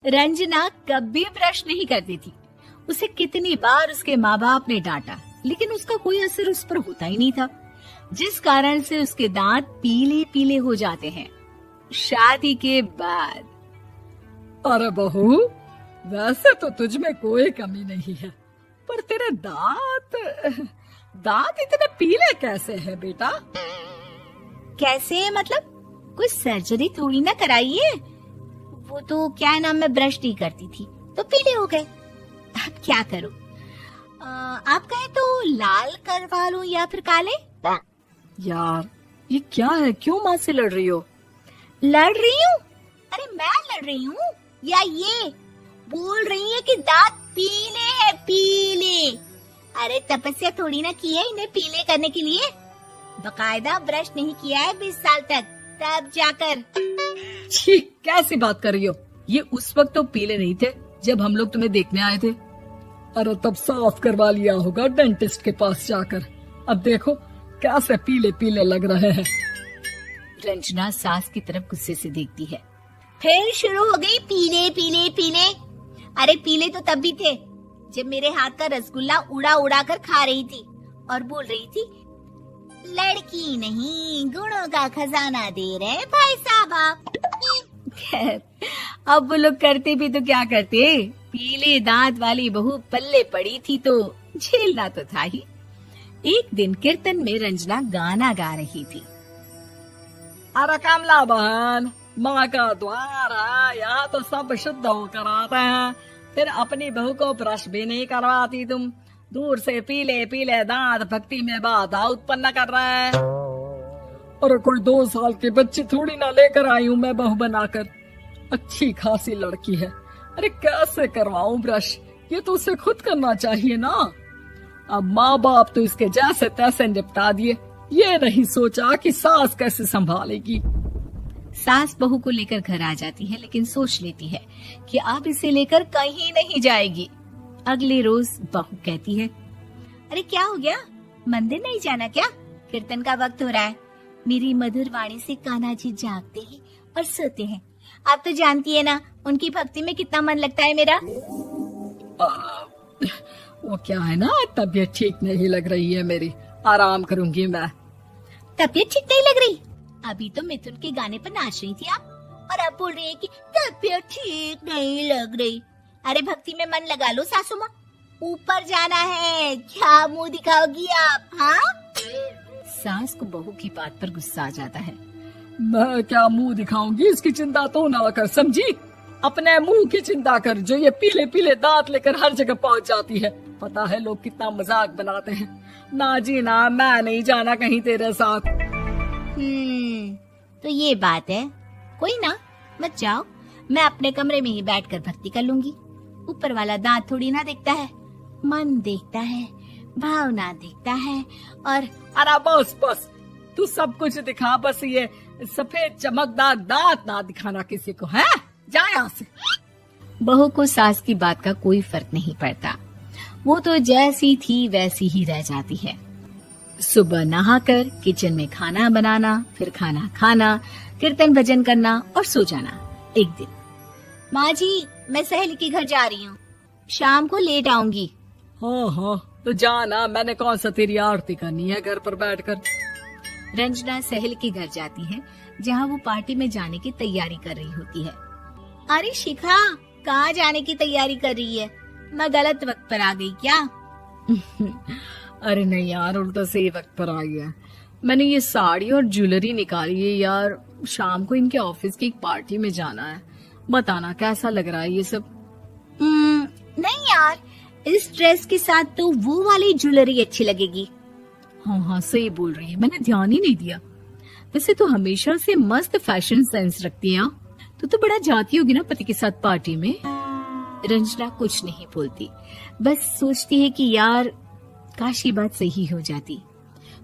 रंजना कभी ब्रश नहीं करती थी। उसे कितनी बार उसके माँ बाप ने डांटा, लेकिन उसका कोई असर उस पर होता ही नहीं था, जिस कारण से उसके दांत पीले पीले हो जाते हैं। शादी के बाद अरे बहू, वैसे तो तुझ में कोई कमी नहीं है, पर तेरे दांत इतने पीले कैसे हैं बेटा? कैसे मतलब? कोई सर्जरी थोड़ी ना कराई है। वो तो क्या नाम, मैं ब्रश नहीं करती थी तो पीले हो गए। अब क्या करूं? आप कहे तो लाल करवा लूं या फिर काले? यार ये क्या है, क्यों माँ से लड़ रही हो? लड़ रही हूँ? अरे मैं लड़ रही हूँ या ये बोल रही है कि दांत पीले हैं, पीले। अरे तपस्या थोड़ी ना की है इन्हें पीले करने के लिए। बकायदा ब्रश नहीं किया है 20 साल तक, तब जाकर। छी, कैसी बात कर रही हो? ये उस वक्त तो पीले नहीं थे जब हम लोग तुम्हें देखने आए थे। अरे तब साफ करवा लिया होगा डेंटिस्ट के पास जाकर। अब देखो कैसे पीले पीले लग रहे हैं। रंजना सास की तरफ गुस्से से देखती है। फिर शुरू हो गई पीले पीले पीले। अरे पीले तो तब भी थे जब मेरे हाथ का रसगुल्ला उड़ा उड़ा कर खा रही थी और बोल रही थी, लड़की नहीं गुणों का खजाना दे रहे भाई साहब। खैर, अब वो लोग करते भी तो क्या करते, पीले दांत वाली बहू पल्ले पड़ी थी तो झेलना तो था ही। एक दिन कीर्तन में रंजना गाना गा रही थी। अरे कमला बहन, माँ का द्वार है, यहाँ तो सब शुद्ध होकर आते हैं, फिर अपनी बहू को ब्रश भी नहीं करवाती तुम। दूर से पीले पीले दांत भक्ति में बाधा उत्पन्न कर रहे हैं। और कोई 2 साल के बच्चे थोड़ी ना लेकर आई हूँ मैं बहू बनाकर। अच्छी खासी लड़की है, अरे कैसे करवाऊं ब्रश? ये तो उसे खुद करना चाहिए ना। अब माँ बाप तो इसके जैसे तैसे निपटा दिए, ये नहीं सोचा कि सास कैसे संभालेगी। सास बहू को लेकर घर आ जाती है, लेकिन सोच लेती है कि अब इसे लेकर कहीं नहीं जाएगी। अगले रोज बहू कहती है, अरे क्या हो गया, मंदिर नहीं जाना क्या? कीर्तन का वक्त हो रहा है। मेरी मधुर वाणी से कान्हा जी जागते हैं और सोते हैं। आप तो जानती है ना उनकी भक्ति में कितना मन लगता है मेरा। वो क्या है ना, तबीयत ठीक नहीं लग रही है मेरी, आराम करूंगी मैं। तबीयत ठीक नहीं लग रही? अभी तो मिथुन के गाने पर नाच रही थी आप, और अब बोल रही है कि तबीयत ठीक नहीं लग रही। अरे भक्ति में मन लगा लो सासू माँ, ऊपर जाना है, क्या मुंह दिखाओगी आप? हाँ? सास को बहू की बात पर गुस्सा आ जाता है। मैं क्या मुंह दिखाऊंगी, इसकी चिंता तो ना कर, समझी? अपने मुंह की चिंता कर, जो ये पीले पीले दांत लेकर हर जगह पहुंच जाती है। पता है लोग कितना मजाक बनाते हैं। ना जी ना, मैं नहीं जाना कहीं तेरे साथ। तो ये बात है। कोई ना, मत जाओ, मैं अपने कमरे में ही बैठकर भक्ति कर लूंगी। ऊपर वाला दांत थोड़ी ना देखता है, मन देखता है, भावना देखता है। और अरे बस बस, तू सब कुछ दिखा, बस ये सफेद चमकदार दांत ना दिखाना किसी को, है? जा यहाँ से। बहू को सास की बात का कोई फर्क नहीं पड़ता, वो तो जैसी थी वैसी ही रह जाती है। सुबह नहाकर किचन में खाना बनाना, फिर खाना खाना, कीर्तन भजन करना और सो जाना। एक दिन, माँ जी मैं सहेली के घर जा रही हूँ, शाम को लेट आऊंगी। हाँ, तो जाना, मैंने कौन सा तेरी आरती करनी है घर पर बैठकर। रंजना सहेली के घर जाती है, जहाँ वो पार्टी में जाने की तैयारी कर रही होती है। अरे शिखा, कहाँ जाने की तैयारी कर रही है? मैं गलत वक्त पर आ गई क्या? अरे नहीं यार, उल्टा सही वक्त पर आई है। मैंने ये साड़ी और ज्वेलरी निकाली है यार, शाम को इनके ऑफिस की एक पार्टी में जाना है। बताना कैसा लग रहा है ये सब? नहीं यार, इस ड्रेस के साथ तो वो वाली ज्वेलरी अच्छी लगेगी। हाँ, सही बोल रही है, मैंने ध्यान ही नहीं दिया। वैसे तो हमेशा से मस्त फैशन सेंस रखती है। तो बड़ा जाती होगी ना पति के साथ पार्टी में। रंजना कुछ नहीं बोलती, बस सोचती है कि यार काश ये बात सही हो जाती,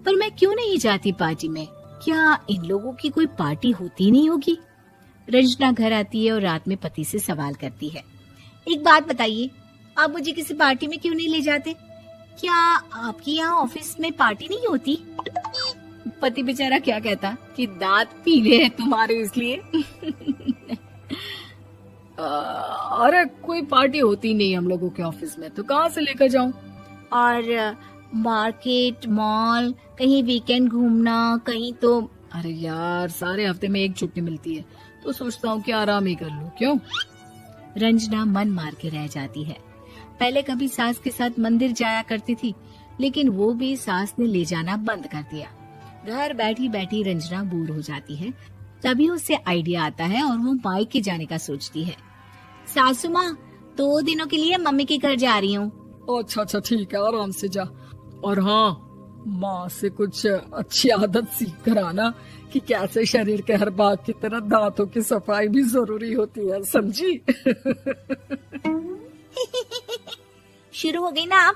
पर मैं क्यों नहीं जाती पार्टी में? क्या इन लोगों की कोई पार्टी होती नहीं होगी? रंजना घर आती है और रात में पति से सवाल करती है, एक बात बताइए, आप मुझे किसी पार्टी में क्यों नहीं ले जाते? क्या आपके यहाँ ऑफिस में पार्टी नहीं होती? पति बेचारा क्या कहता कि दांत पीले हैं तुम्हारे इसलिए। अरे कोई पार्टी होती नहीं हम लोगों के ऑफिस में, तो कहाँ से लेकर जाऊं? और मार्केट, मॉल, कहीं वीकेंड घूमना, कहीं तो। अरे यार, सारे हफ्ते में एक छुट्टी मिलती है, तो सोचता हूँ कि आराम ही कर लूं। क्यों? रंजना मन मार के रह जाती है। पहले कभी सास के साथ मंदिर जाया करती थी, लेकिन वो भी सास ने ले जाना बंद कर दिया। घर बैठी बैठी रंजना बोर हो जाती है। तभी उसे आइडिया आता है और वो मायके जाने का सोचती है। सासू माँ, 2 दिनों के लिए मम्मी के घर जा रही हूँ। अच्छा अच्छा, ठीक है, आराम से जा। और हाँ, माँ से कुछ अच्छी आदत सीख कर आना कि कैसे शरीर के हर भाग की तरह दांतों की सफाई भी जरूरी होती है, समझी? शुरू हो गई ना आप?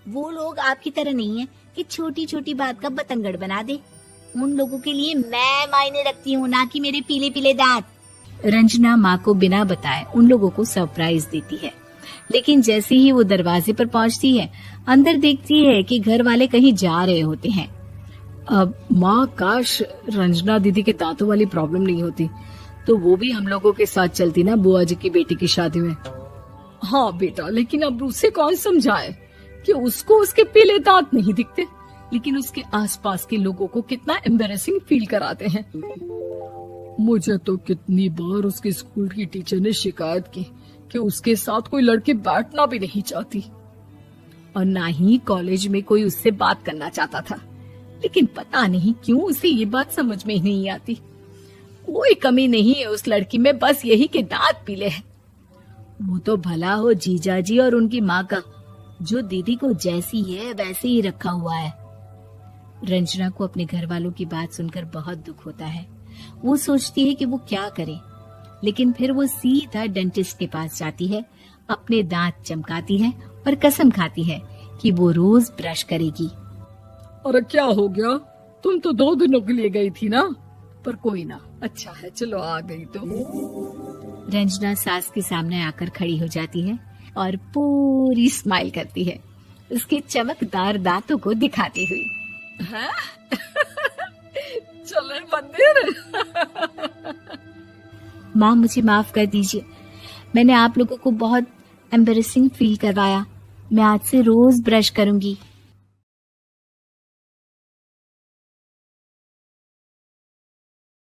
वो लोग आपकी तरह नहीं है कि छोटी छोटी बात का बतंगड़ बना दे। उन लोगों के लिए मैं मायने रखती हूँ, ना कि मेरे पीले पीले दांत। रंजना माँ को बिना बताए उन लोगों को सरप्राइज देती है, लेकिन जैसे ही वो दरवाजे पर पहुँचती है, अंदर देखती है कि घर वाले कहीं जा रहे होते हैं। अब माँ, काश रंजना दीदी के दांतों वाली प्रॉब्लम नहीं होती, तो वो भी हम लोगों के साथ चलती ना बुआ जी की बेटी की शादी में। हाँ बेटा, लेकिन अब उसे कौन समझाए कि उसको उसके पीले दांत नहीं दिखते, लेकिन उसके आसपास के लोगों को कितना एम्बैरेसिंग फील कराते हैं। मुझे तो कितनी बार उसके स्कूल की टीचर ने शिकायत की कि उसके साथ कोई लड़की बैठना भी नहीं चाहती, और ना ही कॉलेज में कोई उससे बात करना चाहता था। लेकिन पता नहीं क्यों उसे ये बात समझ में ही नहीं आती। कोई कमी नहीं है उस लड़की में, बस यही कि दांत पीले हैं। वो तो भला हो जीजा जी और उनकी माँ का, जो दीदी को जैसी है वैसे ही रखा हुआ है। रंजना को अपने घर वालों की बात सुनकर बहुत दुख होता है। वो सोचती है कि वो क्या करे, लेकिन फिर वो सीधा डेंटिस्ट के पास जाती है, अपने दांत चमकाती है और कसम खाती है कि वो रोज ब्रश करेगी। अरे क्या हो गया? तुम तो 2 दिनों के लिए गई थी ना, पर कोई ना, अच्छा है, चलो आ गई तो। रंजना सास के सामने आकर खड़ी हो जाती है और पूरी स्माइल करती है, उसके चमकदार दांतों को दिखाती हुई। हैं? चले मंदिर? माँ, मुझे माफ कर दीजिए, मैंने आप लोगों को बहुत एम्बैरेसिंग फील करवाया। मैं आज से रोज ब्रश करूंगी।